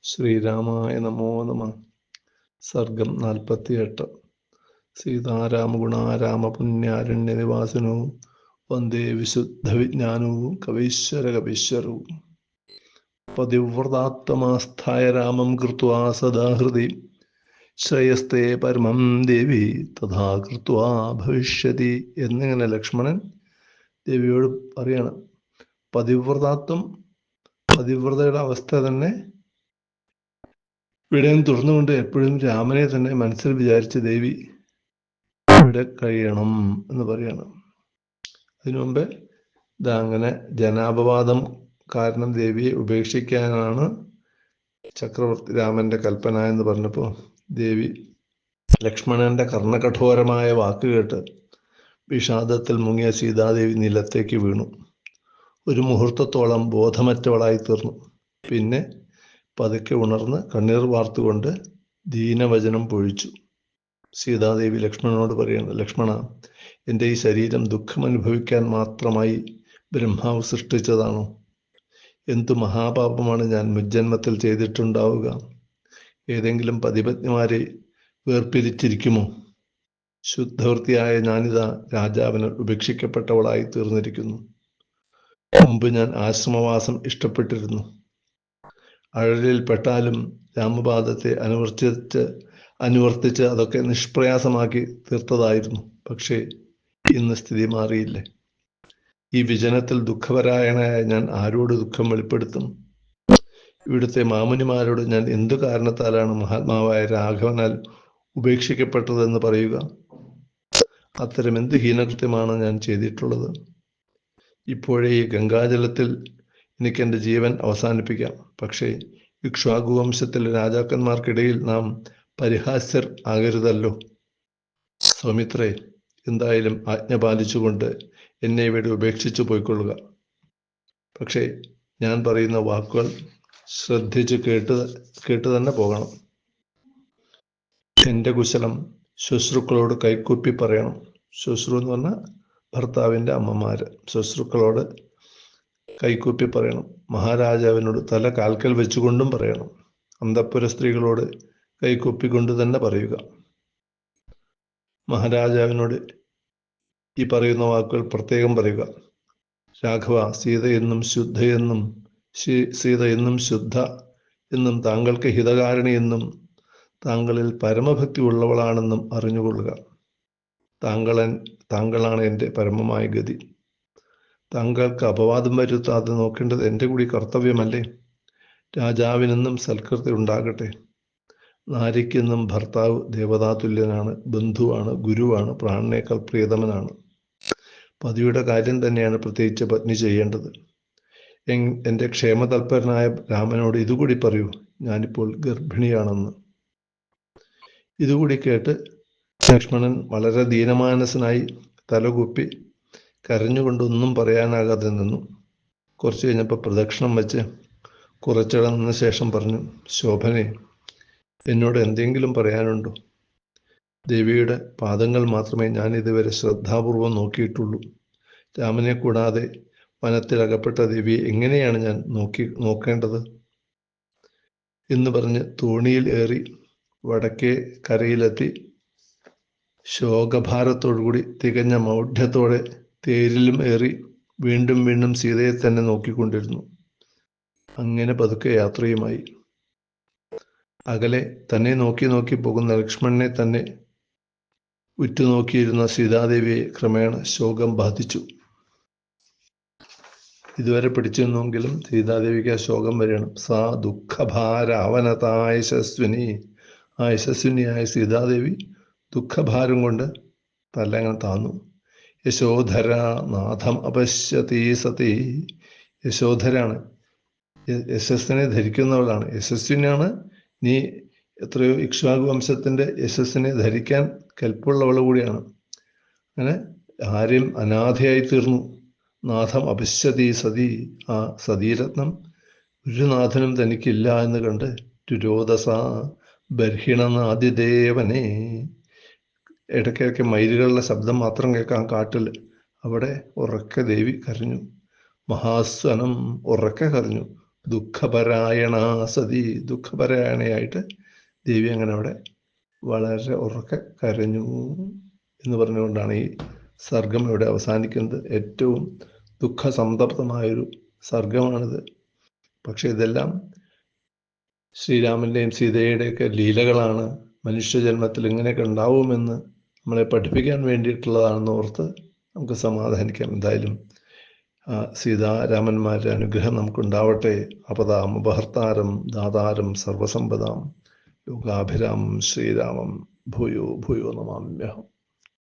ശ്രീരാമായ നമോ നമ. സർഗം 48. സീതാരാമഗുണാരാമപുണ്യാരണ്യനിവാസിനോ വന്ദേ വിശുദ്ധവിജ്ഞാനവും കവീശ്വരകവീശ്വരവും. പതിവ്രതാത്മമാസ്ഥായ രാമം കൃത്വാ സദാ ഹൃദി ശ്രേയസ്തേ പരമം ദേവി തഥാ കൃത്വാ ഭവിഷ്യതി എന്നിങ്ങനെ ലക്ഷ്മണൻ ദേവിയോട് പറയാണ്. പതിവ്രതയുടെ അവസ്ഥ തന്നെ ഇവിടെയും തുടർന്നുകൊണ്ട് എപ്പോഴും രാമനെ തന്നെ മനസ്സിൽ വിചാരിച്ച് ദേവി ഇവിടെ കഴിയണം എന്ന് പറയാണ്. അതിനു മുമ്പ് അങ്ങനെ ജനാപവാദം കാരണം ദേവിയെ ഉപേക്ഷിക്കാനാണ് ചക്രവർത്തി രാമന്റെ കൽപ്പന എന്ന് പറഞ്ഞപ്പോൾ ദേവി ലക്ഷ്മണന്റെ കർണകഠോരമായ വാക്ക് കേട്ട് വിഷാദത്തിൽ മുങ്ങിയ സീതാദേവി നിലത്തേക്ക് വീണു. ഒരു മുഹൂർത്തത്തോളം ബോധമറ്റവളായി തീർന്നു. പിന്നെ പതുക്കെ ഉണർന്ന് കണ്ണീർ വാർത്തുകൊണ്ട് ദീനവചനം പൊഴിച്ചു. സീതാദേവി ലക്ഷ്മണനോട് പറയുന്നു, ലക്ഷ്മണ, എൻ്റെ ഈ ശരീരം ദുഃഖം അനുഭവിക്കാൻ മാത്രമായി ബ്രഹ്മാവ് സൃഷ്ടിച്ചതാണോ? എന്തു മഹാപാപമാണ് ഞാൻ മുജ്ജന്മത്തിൽ ചെയ്തിട്ടുണ്ടാവുക? ഏതെങ്കിലും പതിപത്നിമാരെ വേർപിരിച്ചിരിക്കുമോ? ശുദ്ധവൃത്തിയായ ഞാനിതാ രാജാവിന് ഉപേക്ഷിക്കപ്പെട്ടവളായി തീർന്നിരിക്കുന്നു. മുമ്പ് ഞാൻ ആശ്രമവാസം ഇഷ്ടപ്പെട്ടിരുന്നു. അഴലിൽ പെട്ടാലും രാമപാദത്തെ അനുവർത്തിച്ച് അതൊക്കെ നിഷ്പ്രയാസമാക്കി തീർത്തതായിരുന്നു. പക്ഷേ ഇന്ന് സ്ഥിതി മാറിയില്ലേ? ഈ വിജനത്തിൽ ദുഃഖപരായണനായ ഞാൻ ആരോട് ദുഃഖം വെളിപ്പെടുത്തും? ഇവിടുത്തെ മാമുനിമാരോട് ഞാൻ എന്തു കാരണത്താലാണ് മഹാത്മാവായ രാഘവനാൽ ഉപേക്ഷിക്കപ്പെട്ടതെന്ന് പറയുക? അത്തരം എന്ത് ഹീനകൃത്യമാണ് ഞാൻ ചെയ്തിട്ടുള്ളത്? ഇപ്പോഴേ ഈ ഗംഗാജലത്തിൽ എനിക്കെൻ്റെ ജീവൻ അവസാനിപ്പിക്കാം. പക്ഷേ ഇക്ഷ്വാകു വംശത്തിലെ രാജാക്കന്മാർക്കിടയിൽ നാം പരിഹാസ്യർ ആകരുതല്ലോ. സൗമിത്രേ, എന്തായാലും ആജ്ഞ പാലിച്ചുകൊണ്ട് എന്നെ ഇവിടെ ഉപേക്ഷിച്ചു പോയിക്കൊള്ളുക. പക്ഷേ ഞാൻ പറയുന്ന വാക്കുകൾ ശ്രദ്ധിച്ച് കേട്ട് തന്നെ പോകണം. എൻ്റെ കുശലം ശ്വശ്രുക്കളോട് കൈക്കൂപ്പി പറയണം. ശ്വശ്രു എന്ന് പറഞ്ഞാൽ ഭർത്താവിൻ്റെ അമ്മമാര്. ശ്വശ്രുക്കളോട് കൈക്കൂപ്പി പറയണം. മഹാരാജാവിനോട് തല കാൽക്കൽ വെച്ചുകൊണ്ടും പറയണം. അന്തഃപുര സ്ത്രീകളോട് കൈക്കൂപ്പിക്കൊണ്ട് തന്നെ പറയുക. മഹാരാജാവിനോട് ഈ പറയുന്ന വാക്കുകൾ പ്രത്യേകം പറയുക. രാഘവ, സീത എന്നും ശുദ്ധ എന്നും താങ്കൾക്ക് ഹിതകാരണി എന്നും താങ്കളിൽ പരമഭക്തി ഉള്ളവളാണെന്നും അറിഞ്ഞുകൊള്ളുക. താങ്കളാണ് എൻ്റെ പരമമായ ഗതി. താങ്കൾക്ക് അപവാദം വരുത്താതെ നോക്കേണ്ടത് എൻ്റെ കൂടി കർത്തവ്യമല്ലേ? രാജാവിനെന്നും സൽകൃതി ഉണ്ടാകട്ടെ. നാരിക്കെന്നും ഭർത്താവ് ദേവതാതുല്യനാണ്, ബന്ധുവാണ്, ഗുരുവാണ്, പ്രാണനേക്കാൾ പ്രിയതമനാണ്. പതിയുടെ കാര്യം തന്നെയാണ് പ്രത്യേകിച്ച് പത്നി ചെയ്യേണ്ടത്. എൻ്റെ ക്ഷേമതൽപരനായ രാമനോട് ഇതുകൂടി പറയൂ, ഞാനിപ്പോൾ ഗർഭിണിയാണെന്ന്. ഇതുകൂടി കേട്ട് ലക്ഷ്മണൻ വളരെ ദീനമാനസനായി തലകുപ്പി കരഞ്ഞുകൊണ്ടൊന്നും പറയാനാകാതെ നിന്നു. കുറച്ച് കഴിഞ്ഞപ്പോൾ പ്രദക്ഷിണം വെച്ച് കുറച്ചിടം നിന്ന ശേഷം പറഞ്ഞു, ശോഭനെ, എന്നോട് എന്തെങ്കിലും പറയാനുണ്ടോ? ദേവിയുടെ പാദങ്ങൾ മാത്രമേ ഞാൻ ഇതുവരെ ശ്രദ്ധാപൂർവം നോക്കിയിട്ടുള്ളൂ. രാമനെ കൂടാതെ വനത്തിലകപ്പെട്ട ദേവിയെ എങ്ങനെയാണ് ഞാൻ നോക്കേണ്ടത് എന്ന് പറഞ്ഞ് തോണിയിൽ ഏറി വടക്കേ കരയിലെത്തി ശോകഭാരത്തോടുകൂടി തികഞ്ഞ മൗഢ്യത്തോടെ തേരിലും ഏറി വീണ്ടും വീണ്ടും സീതയെ തന്നെ നോക്കിക്കൊണ്ടിരുന്നു. അങ്ങനെ പതുക്കെ യാത്രയുമായി. അകലെ തന്നെ നോക്കി പോകുന്ന ലക്ഷ്മണനെ തന്നെ ഉറ്റുനോക്കിയിരുന്ന സീതാദേവിയെ ക്രമേണ ശോകം ബാധിച്ചു. ഇതുവരെ പിടിച്ചു നിന്നെങ്കിലും സീതാദേവിക്ക് ആ ശോകം വരികയാണ്. സാ ദുഃഖഭാരാവനതായ യശസ്വിനി. ആ യശസ്വിനിയായ സീതാദേവി ദുഃഖഭാരം കൊണ്ട് തല അങ്ങനെ താന്നു. യശോധര നാഥം അപശ്യതി സതി. യശോധരാണ്, യശസ്സിനെ ധരിക്കുന്നവളാണ്. യശസ്വിനാണ്. നീ എത്രയോ ഇക്ഷ്വാകു വംശത്തിൻ്റെ യശസ്സിനെ ധരിക്കാൻ കെൽപ്പുള്ളവൾ കൂടിയാണ്. അങ്ങനെ ആരും അനാഥയായി തീർന്നു. നാഥം അപശ്യതി സതി. ആ സതീരത്നം ഒരു നാഥനും തനിക്കില്ല എന്ന് കണ്ട് രുരോദസ ബർഹിണനാദിദേവനെ. ഇടയ്ക്കിടയ്ക്ക് മയിലുകളുടെ ശബ്ദം മാത്രം കേൾക്കാം കാട്ടിൽ. അവിടെ ഉറക്കെ ദേവി കരഞ്ഞു. മഹാസ്വനം ഉറക്കെ കരഞ്ഞു. ദുഃഖപരായണ സതി, ദുഃഖപരായണയായിട്ട് ദേവി അങ്ങനെ അവിടെ വളരെ ഉറക്കെ കരഞ്ഞു എന്ന് പറഞ്ഞുകൊണ്ടാണ് ഈ സർഗം ഇവിടെ അവസാനിക്കുന്നത്. ഏറ്റവും ദുഃഖസംതപ്തമായൊരു സർഗമാണിത്. പക്ഷെ ഇതെല്ലാം ശ്രീരാമൻ്റെയും സീതയുടെയൊക്കെ ലീലകളാണ്. മനുഷ്യജന്മത്തിൽ ഇങ്ങനെയൊക്കെ ഉണ്ടാവുമെന്ന് നമ്മളെ പഠിപ്പിക്കാൻ വേണ്ടിയിട്ടുള്ളതാണെന്ന് ഓർത്ത് നമുക്ക് സമാധാനിക്കാം. എന്തായാലും സീതാരാമന്മാരുടെ അനുഗ്രഹം നമുക്കുണ്ടാവട്ടെ. അപദാം ഉപഹർത്താരം ദാതാരം സർവസമ്പദാം ലോകാഭിരാമം ശ്രീരാമം ഭൂയോ ഭൂയോ നമാമ്യഹം.